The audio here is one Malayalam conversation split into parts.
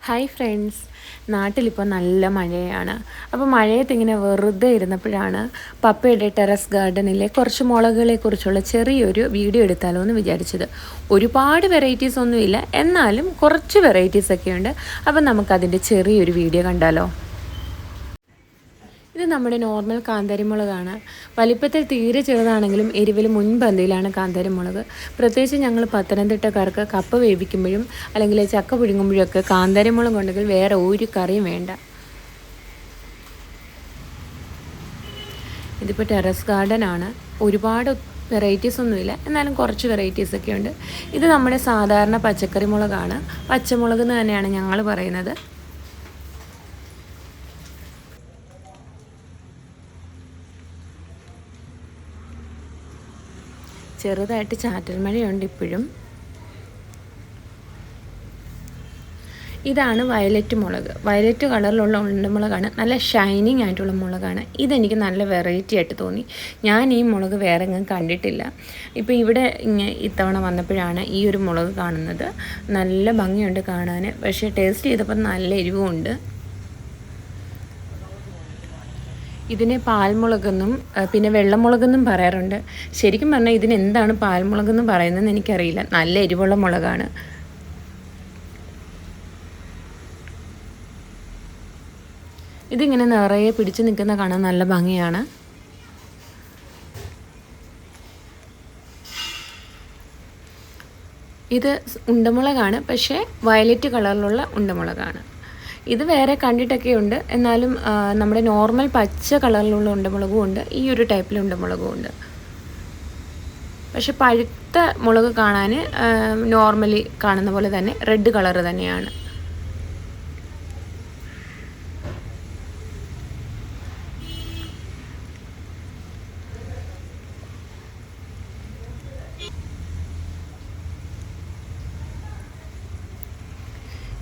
ഹായ് ഫ്രണ്ട്സ്, നാട്ടിലിപ്പോൾ നല്ല മഴയാണ്. അപ്പോൾ മഴയത്ത് ഇങ്ങനെ വെറുതെ ഇരുന്നപ്പോഴാണ് പപ്പയുടെ ടെറസ് ഗാർഡനിലെ കുറച്ച് മുളകുകളെക്കുറിച്ചുള്ള ചെറിയൊരു വീഡിയോ എടുത്താലോ എന്ന് വിചാരിച്ചത്. ഒരുപാട് വെറൈറ്റീസ് ഒന്നുമില്ല, എന്നാലും കുറച്ച് വെറൈറ്റീസൊക്കെ ഉണ്ട്. അപ്പോൾ നമുക്കതിൻ്റെ ചെറിയൊരു വീഡിയോ കണ്ടാലോ. ഇത് നമ്മുടെ നോർമൽ കാന്താരിമുളകാണ്. വലിപ്പത്തിൽ തീരെ ചെറുതാണെങ്കിലും എരിവിൽ മുൻപന്തിയിലാണ് കാന്താരിമുളക്. പ്രത്യേകിച്ച് ഞങ്ങൾ പത്തനംതിട്ടക്കാർക്ക് കപ്പ വേവിക്കുമ്പോഴും അല്ലെങ്കിൽ ചക്ക പുഴുങ്ങുമ്പോഴൊക്കെ കാന്താരിമുളക് ഉണ്ടെങ്കിൽ വേറെ ഒരു കറിയും വേണ്ട. ഇതിപ്പോൾ ടെറസ് ഗാർഡനാണ്. ഒരുപാട് വെറൈറ്റീസ് ഒന്നുമില്ല, എന്നാലും കുറച്ച് വെറൈറ്റീസൊക്കെ ഉണ്ട്. ഇത് നമ്മുടെ സാധാരണ പച്ചക്കറി മുളകാണ്. പച്ചമുളക് എന്ന് തന്നെയാണ് ഞങ്ങൾ പറയുന്നത്. ചെറുതായിട്ട് ചാറ്റൽ മഴയുണ്ട് ഇപ്പോഴും. ഇതാണ് വയലറ്റ് മുളക്. വയലറ്റ് കളറിലുള്ള ഉണ്ടമുളകാണ്. നല്ല ഷൈനിങ് ആയിട്ടുള്ള മുളകാണ്. ഇതെനിക്ക് നല്ല വെറൈറ്റി ആയിട്ട് തോന്നി. ഞാൻ ഈ മുളക് വേറെ എങ്ങും കണ്ടിട്ടില്ല. ഇപ്പോൾ ഇവിടെ ഇത്തവണ വന്നപ്പോഴാണ് ഈ ഒരു മുളക് കാണുന്നത്. നല്ല ഭംഗിയുണ്ട് കാണാൻ, പക്ഷേ ടേസ്റ്റ് ചെയ്തപ്പോൾ നല്ല എരിവുമുണ്ട്. ഇതിനെ പാൽമുളകെന്നും പിന്നെ വെള്ളമുളകെന്നും പറയാറുണ്ട്. ശരിക്കും പറഞ്ഞാൽ ഇതിന് എന്താണ് പാൽമുളകെന്ന് പറയുന്നതെന്ന് എനിക്കറിയില്ല. നല്ല എരിവുള്ള മുളകാണ്. ഇതിങ്ങനെ നിറയെ പിടിച്ചു നിൽക്കുന്ന കാണാൻ നല്ല ഭംഗിയാണ്. ഇത് ഉണ്ടമുളകാണ്, പക്ഷേ വയലറ്റ് കളറിലുള്ള ഉണ്ടമുളകാണ്. ഇത് വേറെ കണ്ടിട്ടൊക്കെ ഉണ്ട്, എന്നാലും നമ്മുടെ നോർമൽ പച്ച കളറിലുള്ള ഉണ്ടമുളകും ഉണ്ട്, ഈ ഒരു ടൈപ്പിൽ ഉണ്ടമുളകും ഉണ്ട്. പക്ഷെ പഴുത്ത മുളക് കാണാൻ നോർമലി കാണുന്ന പോലെ തന്നെ റെഡ് കളറ് തന്നെയാണ്.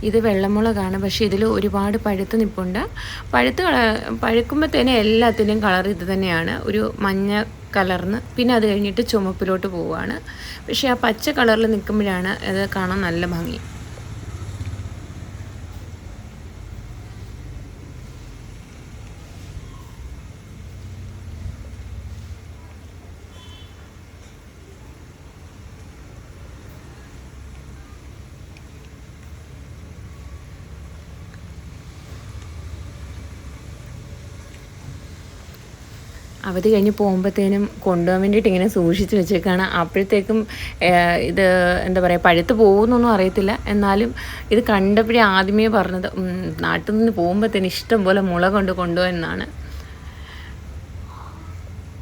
ഇത് വെള്ളമുളകാണ്, പക്ഷേ ഇതിൽ ഒരുപാട് പഴുത്ത് നിൽപ്പുണ്ട്. പഴുക്കുമ്പോഴത്തേനും എല്ലാത്തിൻ്റെയും കളർ ഇത് തന്നെയാണ്, ഒരു മഞ്ഞ കളറിന്. പിന്നെ അത് കഴിഞ്ഞിട്ട് ചുമപ്പിലോട്ട് പോവുകയാണ്. പക്ഷേ ആ പച്ച കളറിൽ നിൽക്കുമ്പോഴാണ് ഇത് കാണാൻ നല്ല ഭംഗി. അവധി കഴിഞ്ഞ് പോകുമ്പോഴത്തേനും കൊണ്ടുപോകാൻ വേണ്ടിയിട്ട് ഇങ്ങനെ സൂക്ഷിച്ച് വെച്ചേക്കാണ്. അപ്പോഴത്തേക്കും ഇത് എന്താ പറയുക, പഴുത്ത് പോകുന്നൊന്നും അറിയത്തില്ല. എന്നാലും ഇത് കണ്ടപ്പോഴേ ആദ്യമേ പറഞ്ഞത് നാട്ടിൽ നിന്ന് പോകുമ്പോഴത്തേനും ഇഷ്ടം പോലെ മുളക് കൊണ്ടുപോകുമെന്നാണ്.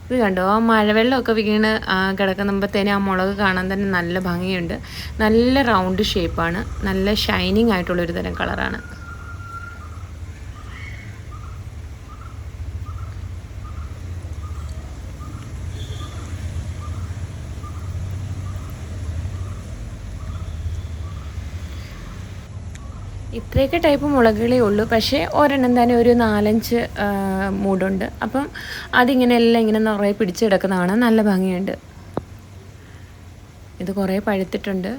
ഇത് കണ്ടോ, ആ മഴവെള്ളമൊക്കെ വീണ് കിടക്കുമ്പോഴത്തേനും ആ മുളക് കാണാൻ തന്നെ നല്ല ഭംഗിയുണ്ട്. നല്ല റൗണ്ട് ഷേപ്പാണ്, നല്ല ഷൈനിങ് ആയിട്ടുള്ളൊരു തരം കളറാണ്. ഇത്രയൊക്കെ ടൈപ്പ് മുളകുകളേ ഉള്ളൂ, പക്ഷേ ഒരെണ്ണം തന്നെ ഒരു 4-5 മൂടുണ്ട്. അപ്പം അതിങ്ങനെ എല്ലാം ഇങ്ങനെ നിറയെ പിടിച്ച് കിടക്കുന്നതാണ്, നല്ല ഭംഗിയുണ്ട്. ഇത് കുറേ പഴുത്തിട്ടുണ്ട്.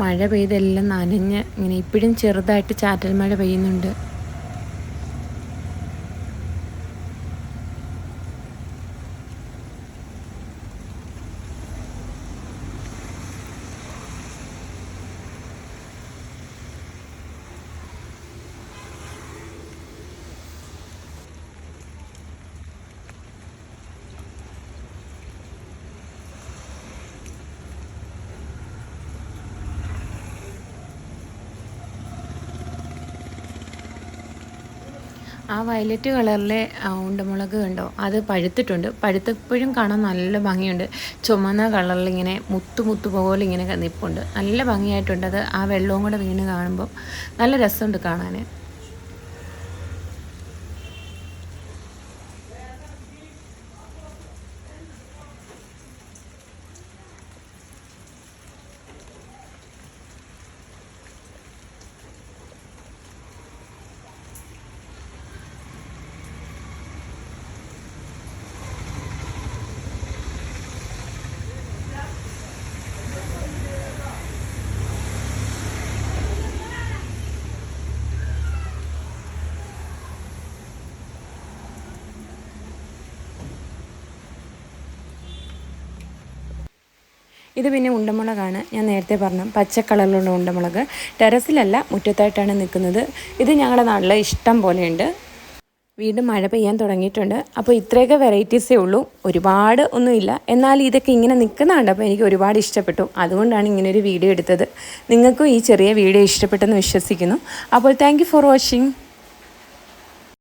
മഴ പെയ്തെല്ലാം നനഞ്ഞ് ഇങ്ങനെ ഇപ്പോഴും ചെറുതായിട്ട് ചാറ്റൽ മഴ പെയ്യുന്നുണ്ട്. ആ വയലറ്റ് കളറിലെ ഉണ്ടമുളക് കണ്ടോ, അത് പഴുത്തിട്ടുണ്ട്. പഴുത്തപ്പോഴും കാണാൻ നല്ല ഭംഗിയുണ്ട്. ചുമന്ന കളറിൽ ഇങ്ങനെ മുത്ത് പോലെ ഇങ്ങനെ നിൽപ്പുണ്ട്. നല്ല ഭംഗിയായിട്ടുണ്ട്. അത് ആ വെള്ളവും കൂടെ വീണ് കാണുമ്പോൾ നല്ല രസമുണ്ട് കാണാൻ. ഇത് പിന്നെ ഉണ്ടമുളകാണ്. ഞാൻ നേരത്തെ പറഞ്ഞ പച്ച കളറിലുള്ള ഉണ്ടമുളക്. ടെറസിലല്ല, മുറ്റത്തായിട്ടാണ് നിൽക്കുന്നത്. ഇത് ഞങ്ങളുടെ നാട്ടിൽ ഇഷ്ടം പോലെയുണ്ട്. വീണ്ടും മഴ പെയ്യാൻ തുടങ്ങിയിട്ടുണ്ട്. അപ്പോൾ ഇത്രയൊക്കെ വെറൈറ്റീസേ ഉള്ളൂ, ഒരുപാട് ഒന്നുമില്ല. എന്നാൽ ഇതൊക്കെ ഇങ്ങനെ നിൽക്കുന്നതുകൊണ്ട് അപ്പോൾ എനിക്ക് ഒരുപാട് ഇഷ്ടപ്പെട്ടു. അതുകൊണ്ടാണ് ഇങ്ങനൊരു വീഡിയോ എടുത്തത്. നിങ്ങൾക്കും ഈ ചെറിയ വീഡിയോ ഇഷ്ടപ്പെട്ടെന്ന് വിശ്വസിക്കുന്നു. അപ്പോൾ താങ്ക് യു ഫോർ വാച്ചിങ്.